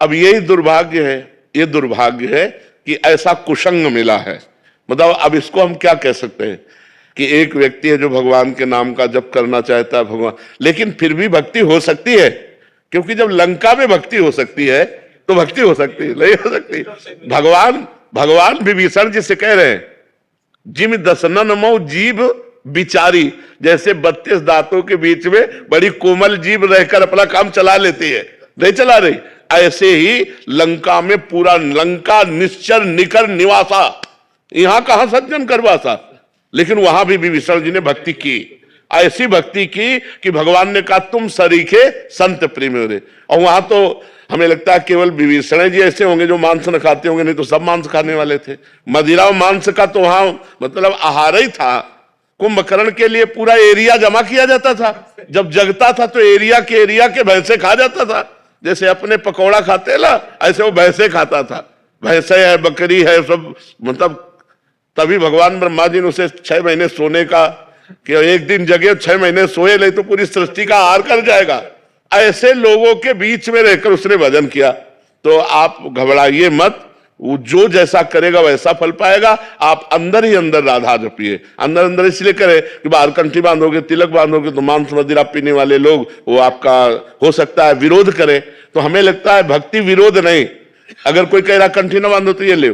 अब यही दुर्भाग्य है, ये दुर्भाग्य है कि ऐसा कुसंग मिला है। मतलब अब इसको हम क्या कह सकते हैं कि एक व्यक्ति है जो भगवान के नाम का जप करना चाहता है भगवान, लेकिन फिर भी भक्ति हो सकती है, क्योंकि जब लंका में भक्ति हो सकती है तो भक्ति हो सकती है, नहीं हो सकती। भगवान विभीषण जी से कह रहे हैं, जिम दसनन मो जीभ बिचारी, जैसे 32 दांतों के बीच में बड़ी कोमल जीभ रहकर अपना काम चला लेती है, नहीं चला रही, ऐसे ही लंका में पूरा लंका निश्चर निकर निवासा, यहां कहां सज्जन करवासा, लेकिन वहां भी विभीषण जी ने भक्ति की, ऐसी भक्ति की कि भगवान ने कहा तुम सरीखे संत प्रेम हो रहे। और वहां तो हमें लगता है केवल विभीषण जी ऐसे होंगे जो मांस न खाते होंगे, नहीं तो सब मांस खाने वाले थे। मदिरा और मांस का तो वहां मतलब आहार ही था। कुंभकर्ण के लिए पूरा एरिया जमा किया जाता था, जब जगता था तो एरिया के भैंसे खा जाता था, जैसे अपने पकौड़ा खाते ना ऐसे वो भैंसे खाता था, भैंसे है बकरी है सब, मतलब तभी भगवान ब्रह्मा जी ने उसे 6 महीने सोने का, कि एक दिन जगे 6 महीने सोए, नहीं तो पूरी सृष्टि का आहार कर जाएगा। ऐसे लोगों के बीच में रहकर उसने भजन किया। तो आप घबराइए मत, वो जो जैसा करेगा वैसा फल पाएगा। आप अंदर ही अंदर राधा जपिए, अंदर अंदर इसलिए करें कि बाहर कंठी बांधोगे, तिलक बांधोगे तो मांस मदिरा पीने वाले लोग वो आपका हो सकता है विरोध करें। तो हमें लगता है भक्ति विरोध नहीं, अगर कोई कह रहा कंठी ना बांधो तो ये ले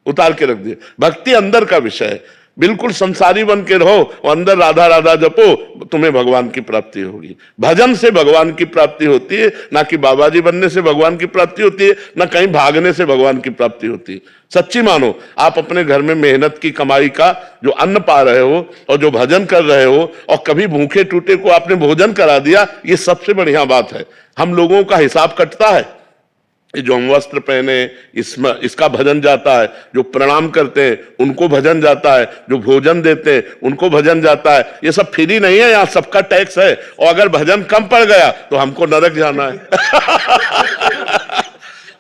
उतार के रख दिए। भक्ति अंदर का विषय है, बिल्कुल संसारी बन के रहो और अंदर राधा राधा जपो, तुम्हें भगवान की प्राप्ति होगी। भजन से भगवान की प्राप्ति होती है, ना कि बाबा जी बनने से भगवान की प्राप्ति होती है, ना कहीं भागने से भगवान की प्राप्ति होती है। सच्ची मानो, आप अपने घर में मेहनत की कमाई का जो अन्न पा रहे हो और जो भजन कर रहे हो और कभी भूखे टूटे को आपने भोजन करा दिया, ये सबसे बढ़िया बात है। हम लोगों का हिसाब कटता है, जो हम वस्त्र पहने इसमें इसका भजन जाता है, जो प्रणाम करते हैं उनको भजन जाता है, जो भोजन देते हैं उनको भजन जाता है। ये सब फ्री नहीं है, यहाँ सबका टैक्स है। और अगर भजन कम पड़ गया तो हमको नरक जाना है।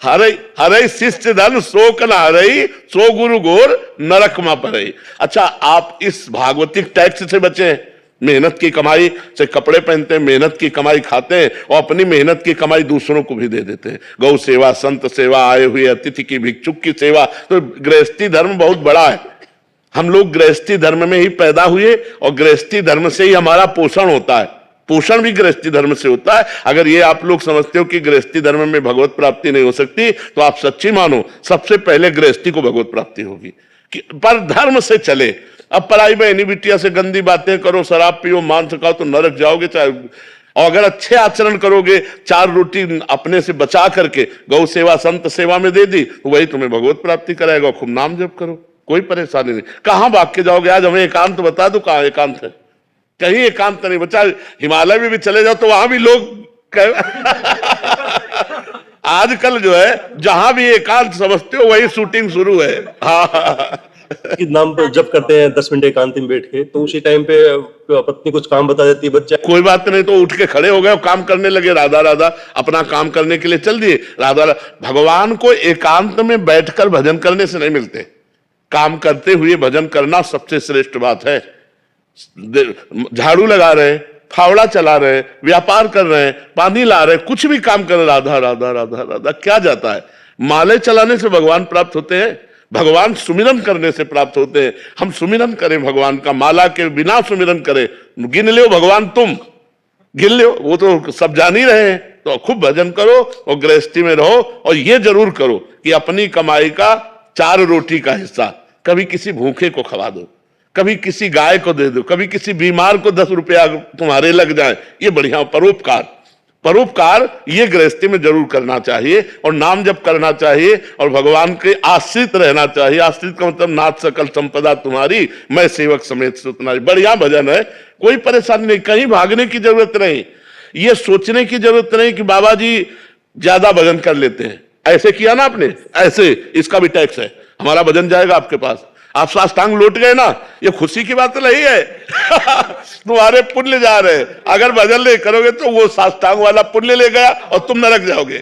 हरे शिष्य धन शोक न हरई, सो गुरु गोर नरक मा पड़ई। अच्छा, आप इस भागवतिक टैक्स से बचे, मेहनत की कमाई से कपड़े पहनते हैं, मेहनत की कमाई खाते हैं और अपनी मेहनत की कमाई दूसरों को भी दे देते हैं। गौ सेवा, संत सेवा, आए हुए अतिथि की, भिक्षुक की सेवा। तो गृहस्थी धर्म बहुत बड़ा है। हम लोग गृहस्थी धर्म में ही पैदा हुए और गृहस्थी धर्म से ही हमारा पोषण होता है। पोषण भी गृहस्थी धर्म से होता है। अगर ये आप लोग समझते हो कि गृहस्थी धर्म में भगवत प्राप्ति नहीं हो सकती, तो आप सच्ची मानो, सबसे पहले गृहस्थी को भगवत प्राप्ति होगी। पर धर्म से चले। अब पराई बहनी बिटिया से गंदी बातें करो, शराब पियो, मांस खाओ तो नरक जाओगे। चाहे और अगर अच्छे आचरण करोगे, 4 रोटी अपने से बचा करके गौ सेवा, संत सेवा में दे दी, तो वही तुम्हें भगवत प्राप्ति कराएगा। खूब नाम जप करो, कोई परेशानी नहीं। कहां भाग के जाओगे? आज हमें एकांत बता दो, कहां एकांत है? कहीं एकांत नहीं बचा। हिमालय में भी चले जाओ तो वहां भी लोग आजकल जो है जहां भी एकांत समझते हो वही शूटिंग शुरू है। हाँ, नाम पर जब करते हैं 10 मिनट एकांत में बैठ के, तो उसी टाइम पे पत्नी कुछ काम बता देती है, बच्चा कोई बात नहीं, तो उठ के खड़े हो गए और काम करने लगे। राधा राधा अपना काम करने के लिए चल दिए। राधा भगवान को एकांत में बैठकर भजन करने से नहीं मिलते, काम करते हुए भजन करना सबसे श्रेष्ठ बात है। झाड़ू लगा रहे, फावड़ा चला रहे, व्यापार कर रहे हैं, पानी ला रहे, कुछ भी काम कर रहे, राधा राधा राधा राधा क्या जाता है? माले चलाने से भगवान प्राप्त होते हैं, भगवान सुमिरन करने से प्राप्त होते हैं। हम सुमिरन करें भगवान का, माला के बिना सुमिरन करें। गिन लो भगवान, तुम गिन लो, वो तो सब जान ही रहे हैं। तो खूब भजन करो और गृहस्थी में रहो। और ये जरूर करो कि अपनी कमाई का 4 रोटी का हिस्सा कभी किसी भूखे को खवा दो, कभी किसी गाय को दे दो, कभी किसी बीमार को 10 रुपया तुम्हारे लग जाए। ये बढ़िया परोपकार, परोपकार ये गृहस्थी में जरूर करना चाहिए। और नाम जप करना चाहिए और भगवान के आश्रित रहना चाहिए। आश्रित का मतलब नाथ सकल संपदा तुम्हारी, मैं सेवक समेत सुतनारी। बढ़िया भजन है, कोई परेशानी नहीं, कहीं भागने की जरूरत नहीं, ये सोचने की जरूरत नहीं कि बाबा जी ज्यादा भजन कर लेते हैं। ऐसे किया ना आपने, ऐसे इसका भी टैक्स है, हमारा भजन जाएगा आपके पास। आप साष्टांग लौट गए ना, ये खुशी की बात नहीं है। तुम्हारे पुण्य जा रहे हैं। अगर भजन नहीं करोगे तो वो साष्टांग वाला पुण्य ले गया और तुम नरक जाओगे।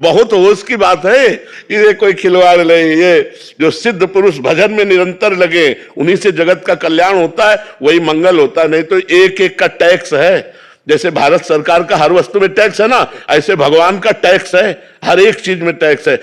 बहुत होश की बात है, ये कोई खिलवाड़ नहीं। ये जो सिद्ध पुरुष भजन में निरंतर लगे, उन्हीं से जगत का कल्याण होता है, वही मंगल होता है। नहीं तो एक एक का टैक्स है। जैसे भारत सरकार का हर वस्तु में टैक्स है ना, ऐसे भगवान का टैक्स है, हर एक चीज में टैक्स है।